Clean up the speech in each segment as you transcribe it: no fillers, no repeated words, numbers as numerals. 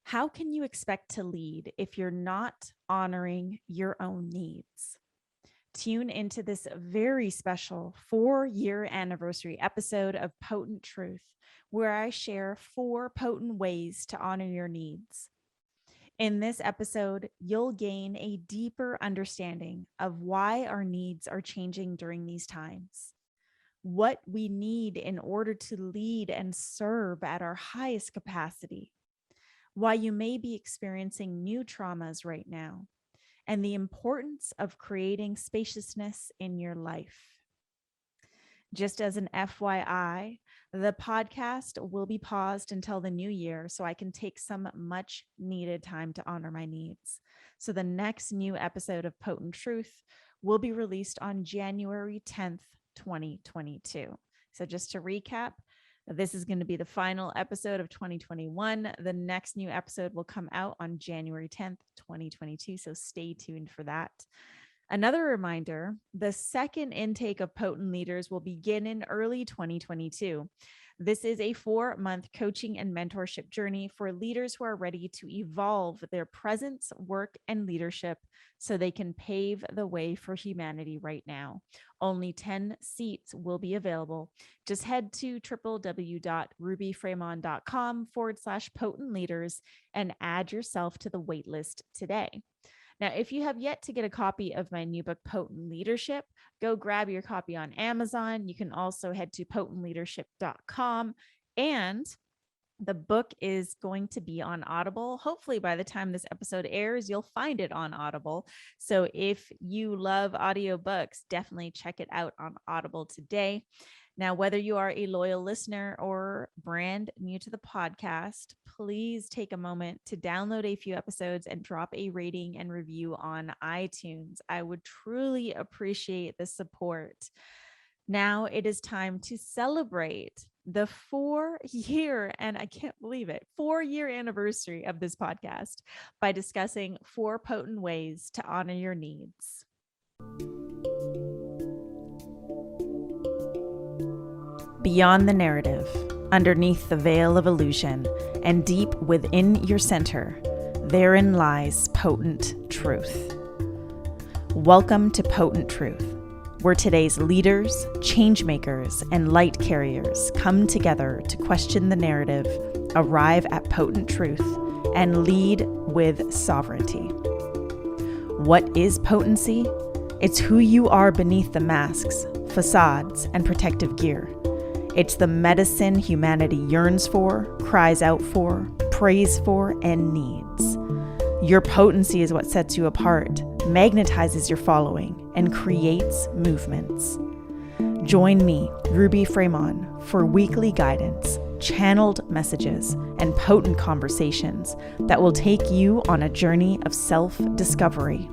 How can you expect to lead if you're not honoring your own needs? Tune into this very special 4-year anniversary episode of Potent Truth, where I share 4 potent ways to honor your needs. In this episode, you'll gain a deeper understanding of why our needs are changing during these times, what we need in order to lead and serve at our highest capacity, why you may be experiencing new traumas right now, and the importance of creating spaciousness in your life. Just as an FYI, the podcast will be paused until the new year so I can take some much needed time to honor my needs. So the next new episode of Potent Truth will be released on January 10th, 2022. So just to recap, this is going to be the final episode of 2021. The next new episode will come out on January 10th, 2022. So stay tuned for that. Another reminder, the second intake of Potent Leaders will begin in early 2022. This is a 4-month coaching and mentorship journey for leaders who are ready to evolve their presence, work, and leadership so they can pave the way for humanity right now. Only 10 seats will be available. Just head to www.rubyfremon.com/potent leaders and add yourself to the waitlist today. Now, if you have yet to get a copy of my new book, Potent Leadership, go grab your copy on Amazon. You can also head to potentleadership.com. And the book is going to be on Audible. Hopefully, by the time this episode airs, you'll find it on Audible. So if you love audiobooks, definitely check it out on Audible today. Now, whether you are a loyal listener or brand new to the podcast, please take a moment to download a few episodes and drop a rating and review on iTunes. I would truly appreciate the support. Now it is time to celebrate the 4-year, and I can't believe it, 4-year anniversary of this podcast by discussing 4 potent ways to honor your needs. Beyond the narrative, underneath the veil of illusion, and deep within your center, therein lies potent truth. Welcome to Potent Truth, where today's leaders, change makers, and light carriers come together to question the narrative, arrive at potent truth, and lead with sovereignty. What is potency? It's who you are beneath the masks, facades, and protective gear. It's the medicine humanity yearns for, cries out for, prays for, and needs. Your potency is what sets you apart, magnetizes your following, and creates movements. Join me, Ruby Fremon, for weekly guidance, channeled messages, and potent conversations that will take you on a journey of self-discovery.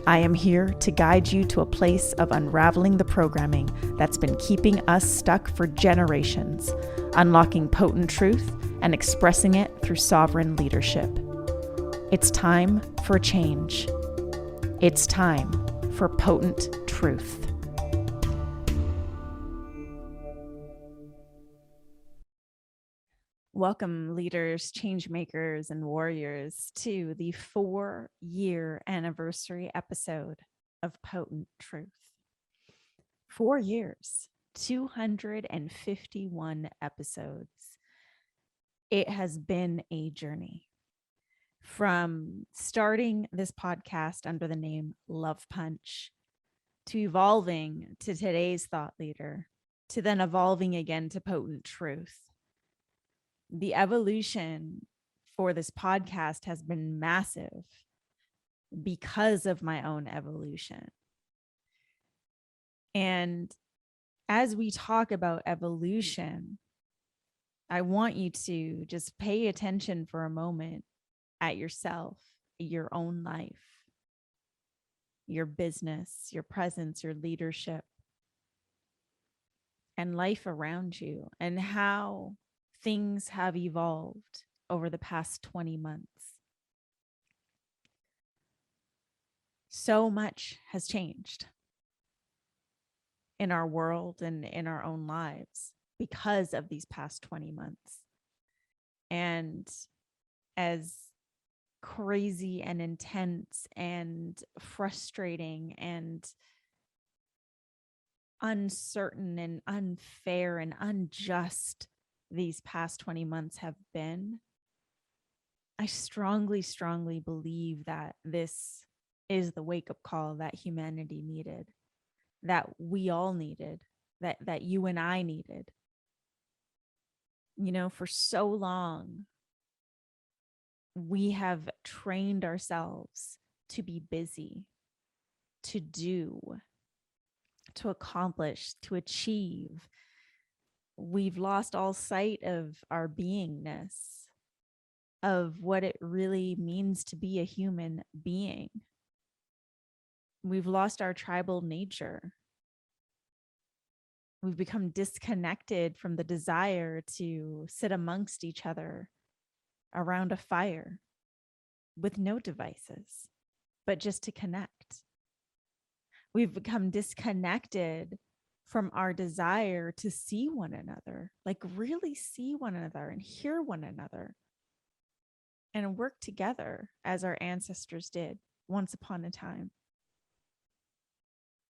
I am here to guide you to a place of unraveling the programming that's been keeping us stuck for generations, unlocking potent truth and expressing it through sovereign leadership. It's time for change. It's time for potent truth. Welcome, leaders, change makers, and warriors, to the 4-year anniversary episode of Potent Truth. 4 years, 251 episodes. It has been a journey. From starting this podcast under the name Love Punch, to evolving to today's thought leader, to then evolving again to Potent Truth. The evolution for this podcast has been massive because of my own evolution. And as we talk about evolution, I want you to just pay attention for a moment at yourself, your own life, your business, your presence, your leadership, and life around you, and how things have evolved over the past 20 months. So much has changed in our world and in our own lives because of these past 20 months. And as crazy and intense and frustrating and uncertain and unfair and unjust these past 20 months have been, I strongly, strongly believe that this is the wake-up call that humanity needed, that we all needed, that you and I needed. You know, for so long, we have trained ourselves to be busy, to do, to accomplish, to achieve. We've lost all sight of our beingness, of what it really means to be a human being. We've lost our tribal nature. We've become disconnected from the desire to sit amongst each other around a fire with no devices, but just to connect. We've become disconnected from our desire to see one another, like really see one another and hear one another and work together as our ancestors did once upon a time.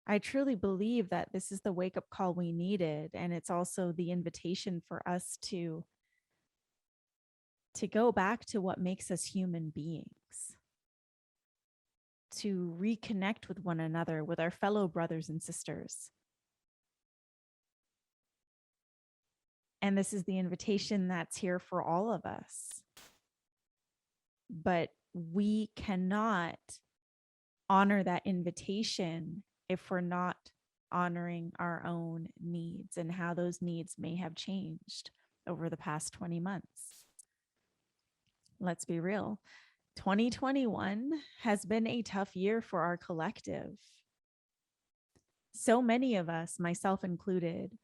I truly believe that this is the wake-up call we needed. And it's also the invitation for us to go back to what makes us human beings, to reconnect with one another, with our fellow brothers and sisters. And this is the invitation that's here for all of us. But we cannot honor that invitation if we're not honoring our own needs and how those needs may have changed over the past 20 months. Let's be real. 2021 has been a tough year for our collective. So many of us, myself included,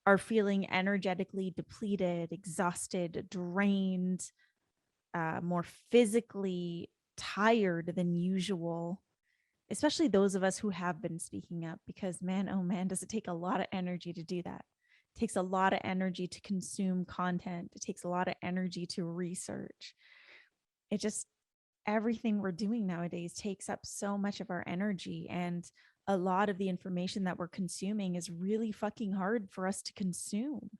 are feeling energetically depleted, exhausted, drained, more physically tired than usual, especially those of us who have been speaking up, because man, oh man, does it take a lot of energy to do that. It takes a lot of energy to consume content. It takes a lot of energy to research. It just, everything we're doing nowadays takes up so much of our energy. And a lot of the information that we're consuming is really fucking hard for us to consume.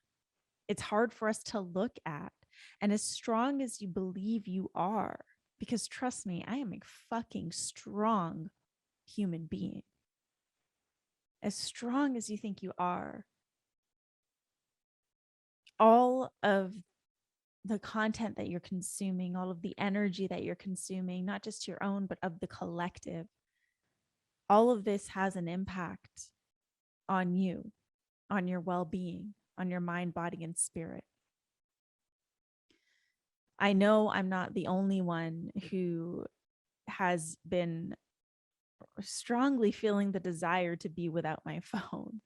It's hard for us to look at. And as strong as you believe you are, because trust me, I am a fucking strong human being. As strong as you think you are, all of the content that you're consuming, all of the energy that you're consuming, not just your own, but of the collective, all of this has an impact on you, on your well-being, on your mind, body, and spirit. I know I'm not the only one who has been strongly feeling the desire to be without my phone.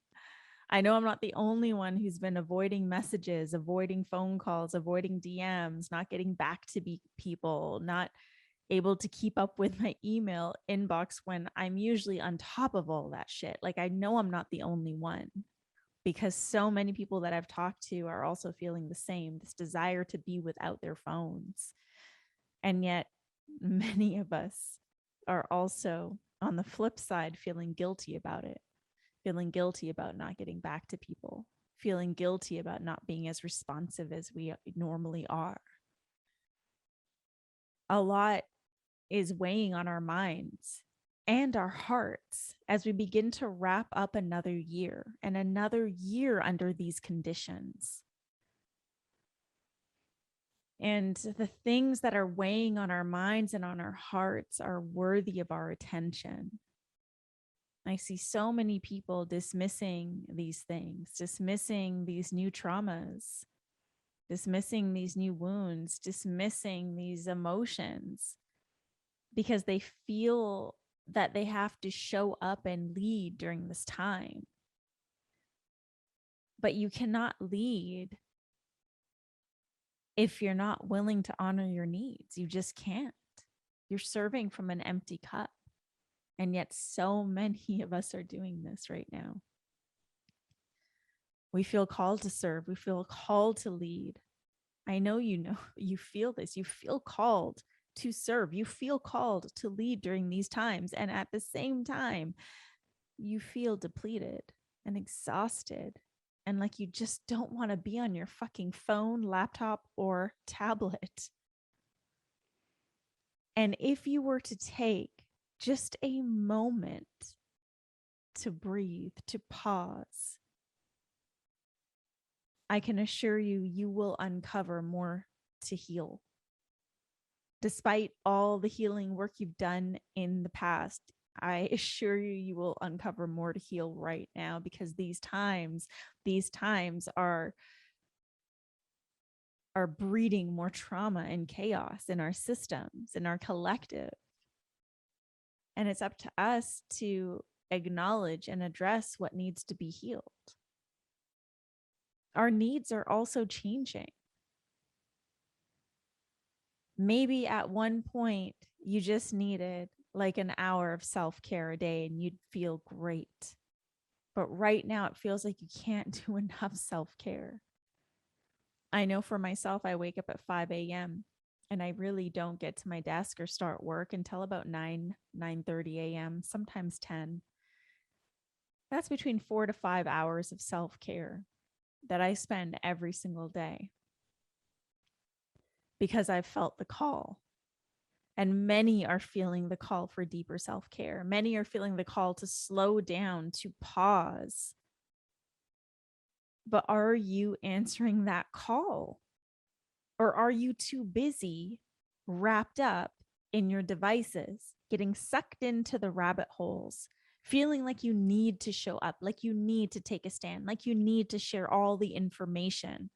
I know I'm not the only one who's been avoiding messages, avoiding phone calls, avoiding DMs, not getting back to people, not able to keep up with my email inbox when I'm usually on top of all that shit. Like, I know I'm not the only one, because so many people that I've talked to are also feeling the same, this desire to be without their phones. And yet many of us are also on the flip side feeling guilty about it, feeling guilty about not getting back to people, feeling guilty about not being as responsive as we normally are. A lot is weighing on our minds and our hearts as we begin to wrap up another year and another year under these conditions. And the things that are weighing on our minds and on our hearts are worthy of our attention. I see so many people dismissing these things, dismissing these new traumas, dismissing these new wounds, dismissing these emotions, because they feel that they have to show up and lead during this time. But you cannot lead if you're not willing to honor your needs. You just can't. You're serving from an empty cup. And yet so many of us are doing this right now. We feel called to serve. We feel called to lead. I know you feel this. You feel called to serve. You feel called to lead during these times. And at the same time, you feel depleted and exhausted and like you just don't want to be on your fucking phone, laptop, or tablet. And if you were to take just a moment to breathe, to pause, I can assure you, you will uncover more to heal. Despite all the healing work you've done in the past, I assure you, you will uncover more to heal right now, because these times are breeding more trauma and chaos in our systems, in our collective. And it's up to us to acknowledge and address what needs to be healed. Our needs are also changing. Maybe at one point you just needed like an hour of self-care a day and you'd feel great. But right now it feels like you can't do enough self-care. I know for myself, I wake up at 5 a.m. and I really don't get to my desk or start work until about 9:30 a.m., sometimes 10. That's between 4 to 5 hours of self-care that I spend every single day because I've felt the call. And many are feeling the call for deeper self-care. Many are feeling the call to slow down, to pause. But are you answering that call? Or are you too busy, wrapped up in your devices, getting sucked into the rabbit holes, feeling like you need to show up, like you need to take a stand, like you need to share all the information?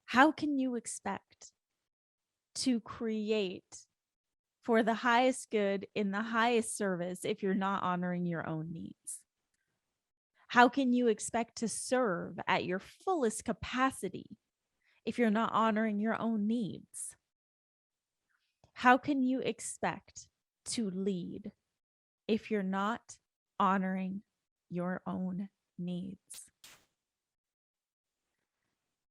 How can you expect to create for the highest good in the highest service if you're not honoring your own needs? How can you expect to serve at your fullest capacity if you're not honoring your own needs? How can you expect to lead if you're not honoring your own needs?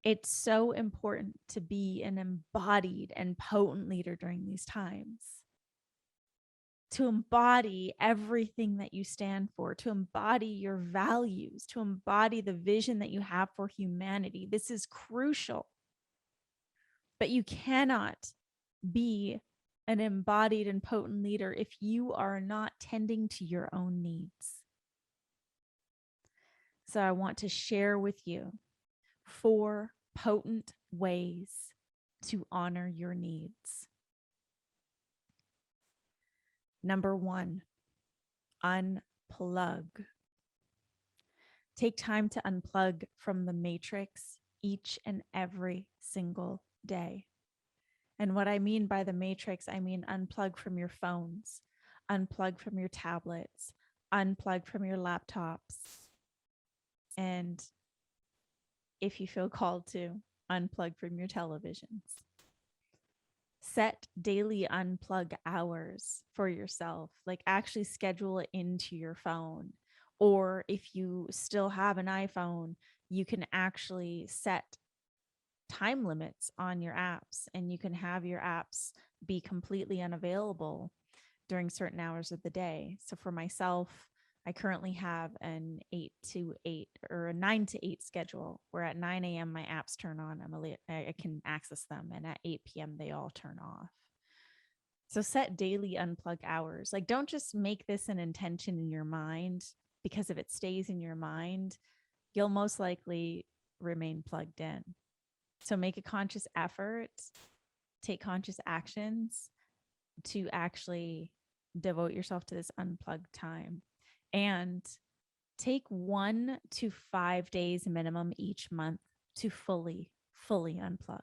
It's so important to be an embodied and potent leader during these times, to embody everything that you stand for, to embody your values, to embody the vision that you have for humanity. This is crucial. But you cannot be an embodied and potent leader if you are not tending to your own needs. So I want to share with you 4 potent ways to honor your needs. Number 1, unplug. Take time to unplug from the matrix each and every single day. And what I mean by the matrix, I mean unplug from your phones, unplug from your tablets, unplug from your laptops. And if you feel called to, unplug from your televisions. Set daily unplug hours for yourself, like actually schedule it into your phone. Or if you still have an iPhone, you can actually set time limits on your apps, and you can have your apps be completely unavailable during certain hours of the day. So for myself, I currently have an 8 to 8 or a 9 to 8 schedule where at 9 a.m. my apps turn on. I can access them, and at 8 p.m. they all turn off. So set daily unplug hours. Like, don't just make this an intention in your mind, because if it stays in your mind, you'll most likely remain plugged in. So make a conscious effort, take conscious actions to actually devote yourself to this unplugged time. And take 1 to 5 days minimum each month to fully unplug.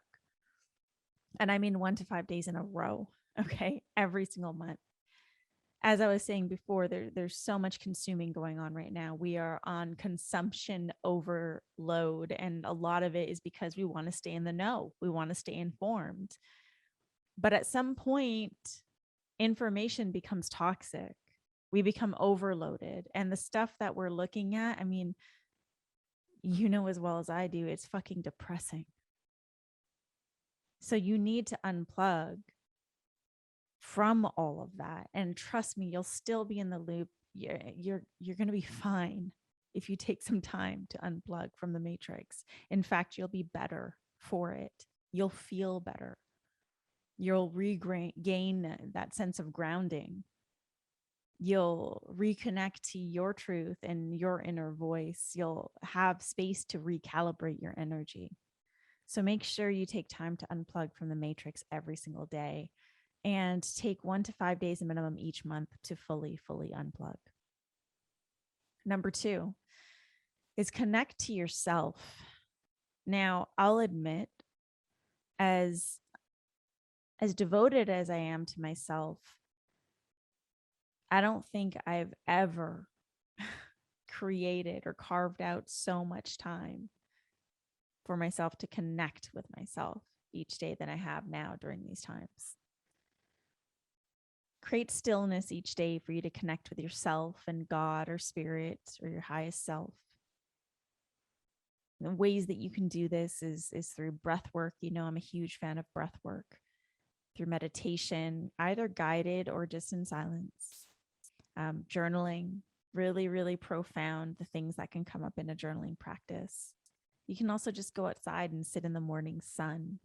And I mean 1 to 5 days in a row, okay? Every single month. As I was saying before, there's so much consuming going on right now. We are on consumption overload, and a lot of it is because we want to stay in the know. We want to stay informed. But at some point, information becomes toxic. We become overloaded. And the stuff that we're looking at, I mean, you know as well as I do, it's fucking depressing. So you need to unplug from all of that. And trust me, you'll still be in the loop. You're going to be fine if you take some time to unplug from the matrix. In fact, you'll be better for it. You'll feel better. You'll regain that sense of grounding. You'll reconnect to your truth and your inner voice. You'll have space to recalibrate your energy. So make sure you take time to unplug from the matrix every single day, and take 1 to 5 days minimum each month to fully unplug. Number 2 is connect to yourself. Now, I'll admit, as devoted as I am to myself, I don't think I've ever created or carved out so much time for myself to connect with myself each day than I have now during these times. Create stillness each day for you to connect with yourself and God or spirit or your highest self. The ways that you can do this is through breath work. You know, I'm a huge fan of breath work. Through meditation, either guided or just in silence. Journaling, really profound, the things that can come up in a journaling practice. You can also just go outside and sit in the morning sun,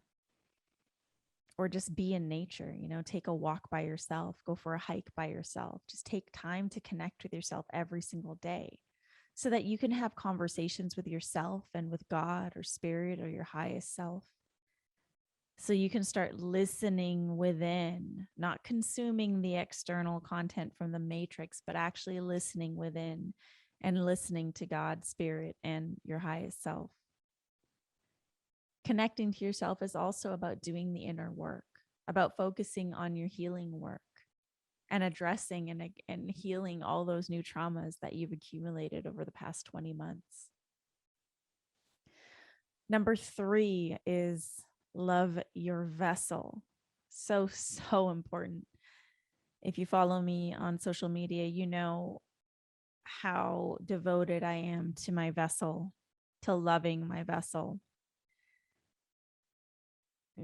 or just be in nature, you know, take a walk by yourself, go for a hike by yourself. Just take time to connect with yourself every single day so that you can have conversations with yourself and with God or spirit or your highest self. So you can start listening within, not consuming the external content from the matrix, but actually listening within and listening to God, spirit, and your highest self. Connecting to yourself is also about doing the inner work, about focusing on your healing work and addressing and healing all those new traumas that you've accumulated over the past 20 months. Number 3 is love your vessel. So important. If you follow me on social media, you know how devoted I am to my vessel, to loving my vessel.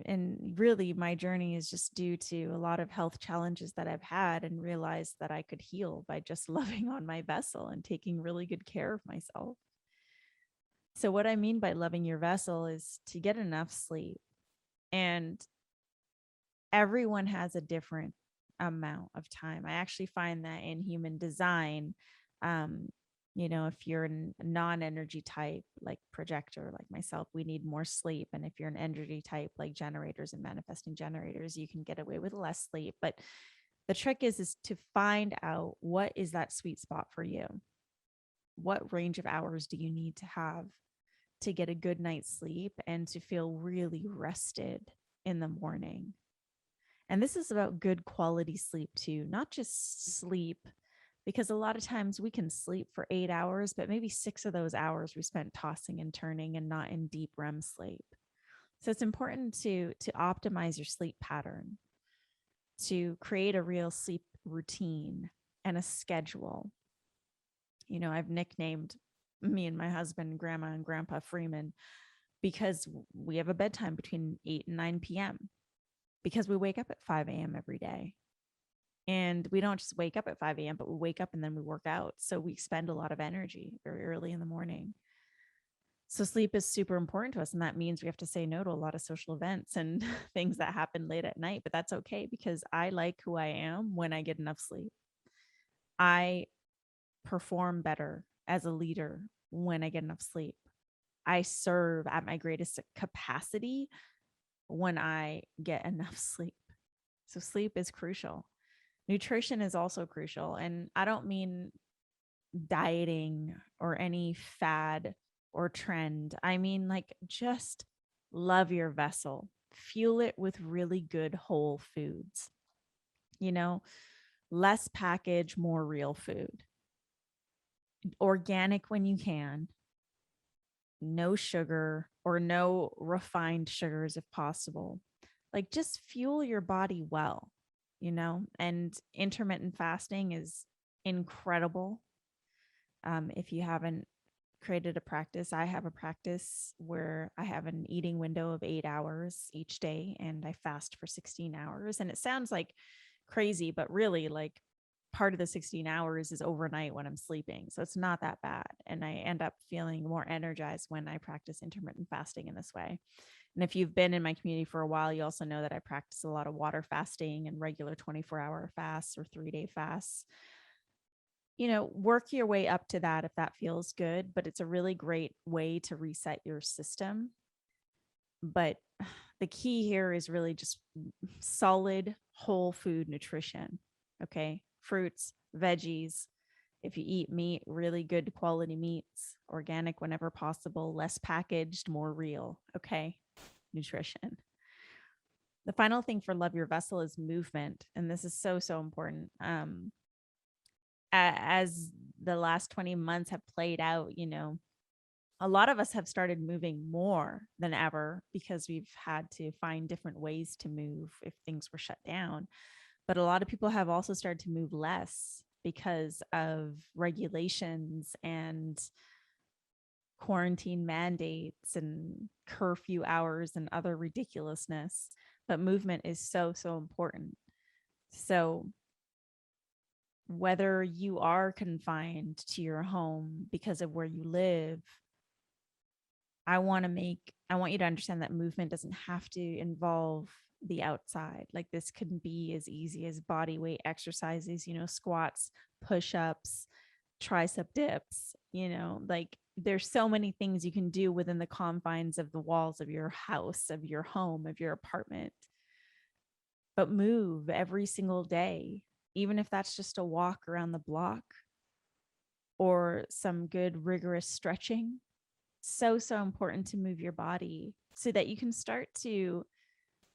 And really, my journey is just due to a lot of health challenges that I've had, and realized that I could heal by just loving on my vessel and taking really good care of myself. So what I mean by loving your vessel is to get enough sleep. And everyone has a different amount of time. I actually find that in human design, you know, if you're a non-energy type, like projector, like myself, we need more sleep. And if you're an energy type, like generators and manifesting generators, you can get away with less sleep. But the trick is to find out what is that sweet spot for you. What range of hours do you need to have to get a good night's sleep and to feel really rested in the morning? And this is about good quality sleep too, not just sleep, because a lot of times we can sleep for 8 hours, but maybe 6 of those hours we spent tossing and turning and not in deep REM sleep. So it's important to optimize your sleep pattern, to create a real sleep routine and a schedule. You know, I've nicknamed me and my husband, Grandma and Grandpa Fremon, because we have a bedtime between 8 and 9 p.m. because we wake up at 5 a.m. every day. And we don't just wake up at 5 a.m., but we wake up and then we work out. So we spend a lot of energy very early in the morning. So sleep is super important to us. And that means we have to say no to a lot of social events and things that happen late at night. But that's okay, because I like who I am when I get enough sleep. I perform better as a leader when I get enough sleep. I serve at my greatest capacity when I get enough sleep. So sleep is crucial. Nutrition is also crucial. And I don't mean dieting or any fad or trend. I mean, like, just love your vessel, fuel it with really good whole foods, you know, less package, more real food, organic when you can, no sugar or no refined sugars if possible. Like, just fuel your body well, you know. And intermittent fasting is incredible. If you haven't created a practice. I have a practice where I have an eating window of 8 hours each day and I fast for 16 hours. And it sounds like crazy, but really, like, part of the 16 hours is overnight when I'm sleeping. So it's not that bad. And I end up feeling more energized when I practice intermittent fasting in this way. And if you've been in my community for a while, you also know that I practice a lot of water fasting and regular 24-hour fasts or 3-day fasts. Work your way up to that if that feels good, but it's a really great way to reset your system. But the key here is really just solid whole food nutrition. Okay. Fruits, veggies. If you eat meat, really good quality meats, organic whenever possible, less packaged, more real. Okay. Nutrition. The final thing for Love Your Vessel is movement. And this is so, so important. As the last 20 months have played out, a lot of us have started moving more than ever because we've had to find different ways to move if things were shut down. But a lot of people have also started to move less because of regulations and quarantine mandates and curfew hours and other ridiculousness. But movement is so, so important. So whether you are confined to your home because of where you live, I want you to understand that movement doesn't have to involve the outside. Like, this can be as easy as body weight exercises, squats, push-ups, tricep dips, like there's so many things you can do within the confines of the walls of your house, of your home, of your apartment. But move every single day, even if that's just a walk around the block or some good rigorous stretching. So, so important to move your body so that you can start to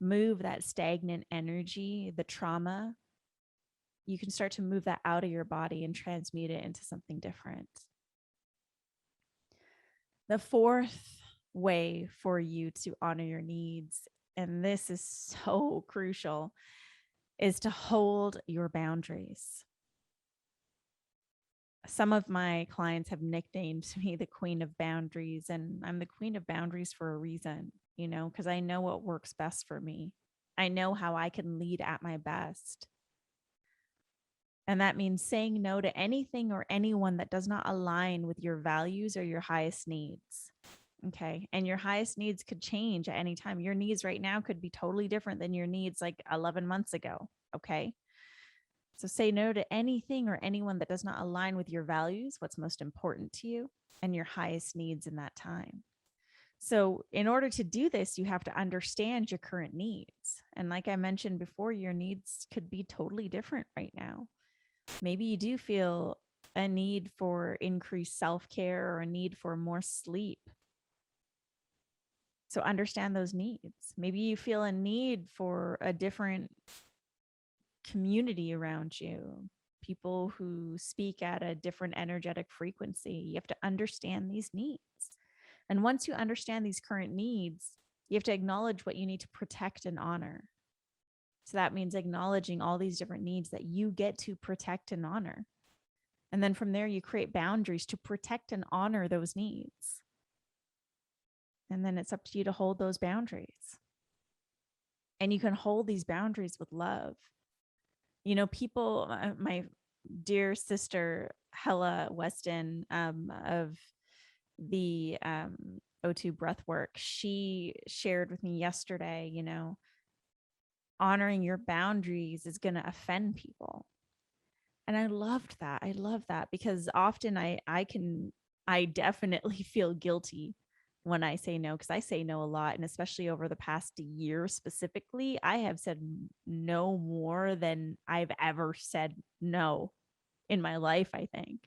move that stagnant energy, the trauma. You can start to move that out of your body and transmute it into something different. The fourth way for you to honor your needs, and this is so crucial, is to hold your boundaries. Some of my clients have nicknamed me the queen of boundaries, and I'm the queen of boundaries for a reason, because I know what works best for me. I know how I can lead at my best. And that means saying no to anything or anyone that does not align with your values or your highest needs. Okay. And your highest needs could change at any time. Your needs right now could be totally different than your needs like 11 months ago. Okay. So say no to anything or anyone that does not align with your values, what's most important to you, and your highest needs in that time. So in order to do this, you have to understand your current needs. And like I mentioned before, your needs could be totally different right now. Maybe you do feel a need for increased self-care or a need for more sleep. So understand those needs. Maybe you feel a need for a different community around you, people who speak at a different energetic frequency. You have to understand these needs. And once you understand these current needs, you have to acknowledge what you need to protect and honor. So that means acknowledging all these different needs that you get to protect and honor. And then from there, you create boundaries to protect and honor those needs. And then it's up to you to hold those boundaries. And you can hold these boundaries with love. People, my dear sister, Hella Weston, of the O2 breathwork, she shared with me yesterday, honoring your boundaries is going to offend people. And I loved that. I love that because often I definitely feel guilty when I say no, because I say no a lot. And especially over the past year specifically, I have said no more than I've ever said no in my life, I think.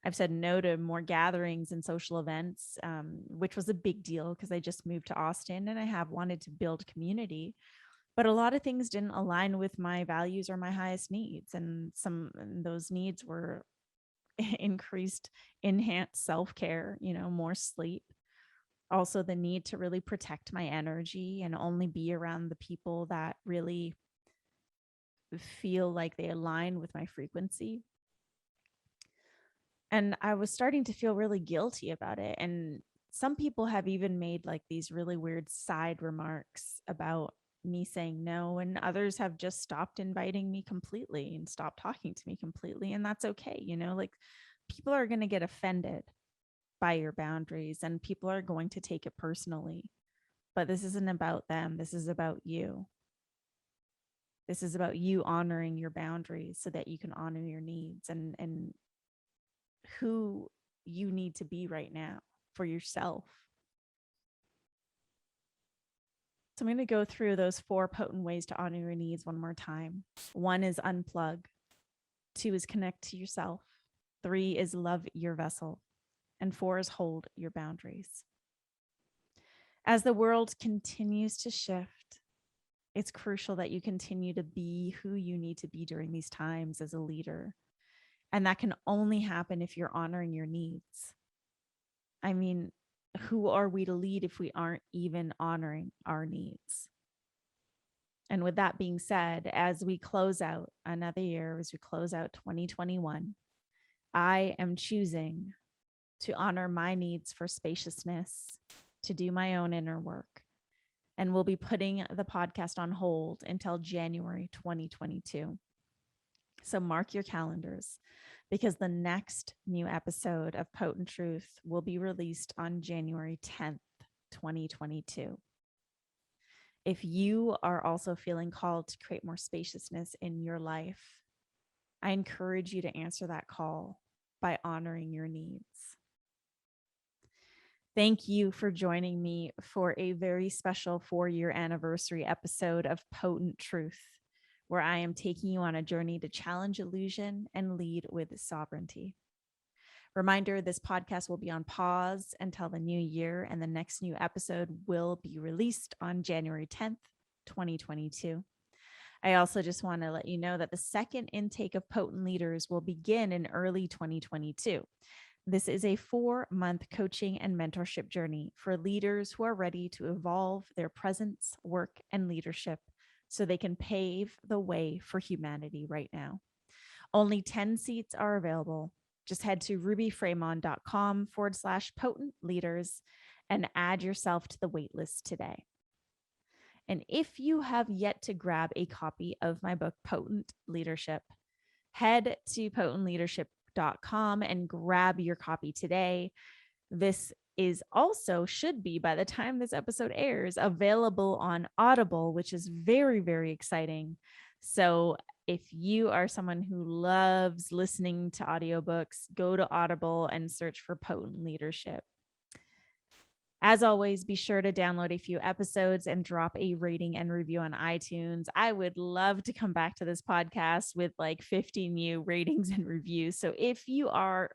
I've said no to more gatherings and social events, which was a big deal because I just moved to Austin and I have wanted to build community. But a lot of things didn't align with my values or my highest needs. And those needs were increased, enhanced self-care, more sleep. Also the need to really protect my energy and only be around the people that really feel like they align with my frequency. And I was starting to feel really guilty about it. And some people have even made like these really weird side remarks about me saying no. And others have just stopped inviting me completely and stopped talking to me completely. And that's okay. Like people are going to get offended by your boundaries and people are going to take it personally. But this isn't about them. This is about you. This is about you honoring your boundaries so that you can honor your needs and who you need to be right now for yourself. So I'm going to go through those 4 potent ways to honor your needs one more time. 1 is unplug. 2 is connect to yourself. 3 is love your vessel. And 4 is hold your boundaries. As the world continues to shift, it's crucial that you continue to be who you need to be during these times as a leader. And that can only happen if you're honoring your needs. I mean, who are we to lead if we aren't even honoring our needs? And with that being said, as we close out another year, as we close out 2021, I am choosing to honor my needs for spaciousness, to do my own inner work, and we'll be putting the podcast on hold until January 2022. So mark your calendars because the next new episode of Potent Truth will be released on January 10th, 2022. If you are also feeling called to create more spaciousness in your life, I encourage you to answer that call by honoring your needs. Thank you for joining me for a very special 4-year anniversary episode of Potent Truth, where I am taking you on a journey to challenge illusion and lead with sovereignty. Reminder, this podcast will be on pause until the new year, and the next new episode will be released on January 10th, 2022. I also just want to let you know that the second intake of Potent Leaders will begin in early 2022. This is a 4-month coaching and mentorship journey for leaders who are ready to evolve their presence, work, and leadership so they can pave the way for humanity right now. Only 10 seats are available. Just head to rubyfremon.com/potent leaders and add yourself to the waitlist today. And if you have yet to grab a copy of my book, Potent Leadership, head to potentleadership.com and grab your copy today. This is also, should be by the time this episode airs, available on Audible, which is very, very exciting. So if you are someone who loves listening to audiobooks, go to Audible and search for Potent Leadership. As always, be sure to download a few episodes and drop a rating and review on iTunes. I would love to come back to this podcast with like 50 new ratings and reviews. So if you are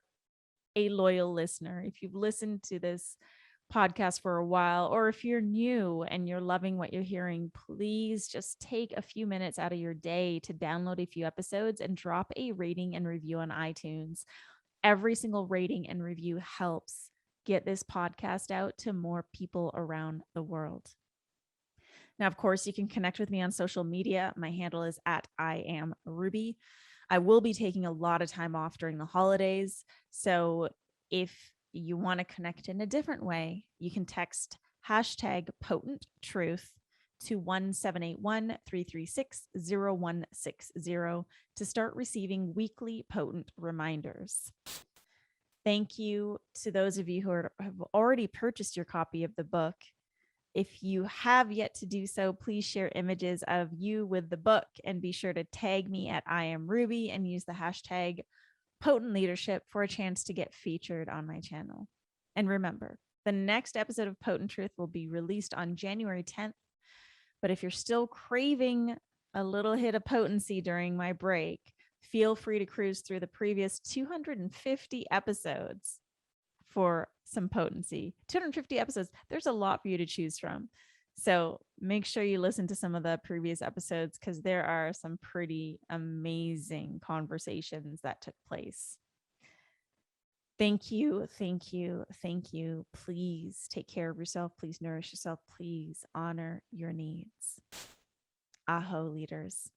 a loyal listener, if you've listened to this podcast for a while, or if you're new and you're loving what you're hearing, please just take a few minutes out of your day to download a few episodes and drop a rating and review on iTunes. Every single rating and review helps get this podcast out to more people around the world. Now, of course, you can connect with me on social media. My handle is @IamRuby. I will be taking a lot of time off during the holidays. So if you want to connect in a different way, you can text #PotentTruth to 1781-336-0160 to start receiving weekly potent reminders. Thank you to those of you who have already purchased your copy of the book. If you have yet to do so, please share images of you with the book and be sure to tag me @IamRuby and use the hashtag Potent Leadership for a chance to get featured on my channel. And remember, the next episode of Potent Truth will be released on January 10th. But if you're still craving a little hit of potency during my break, feel free to cruise through the previous 250 episodes for some potency. 250 episodes. There's a lot for you to choose from. So make sure you listen to some of the previous episodes because there are some pretty amazing conversations that took place. Thank you. Thank you. Thank you. Please take care of yourself. Please nourish yourself. Please honor your needs. Aho, leaders.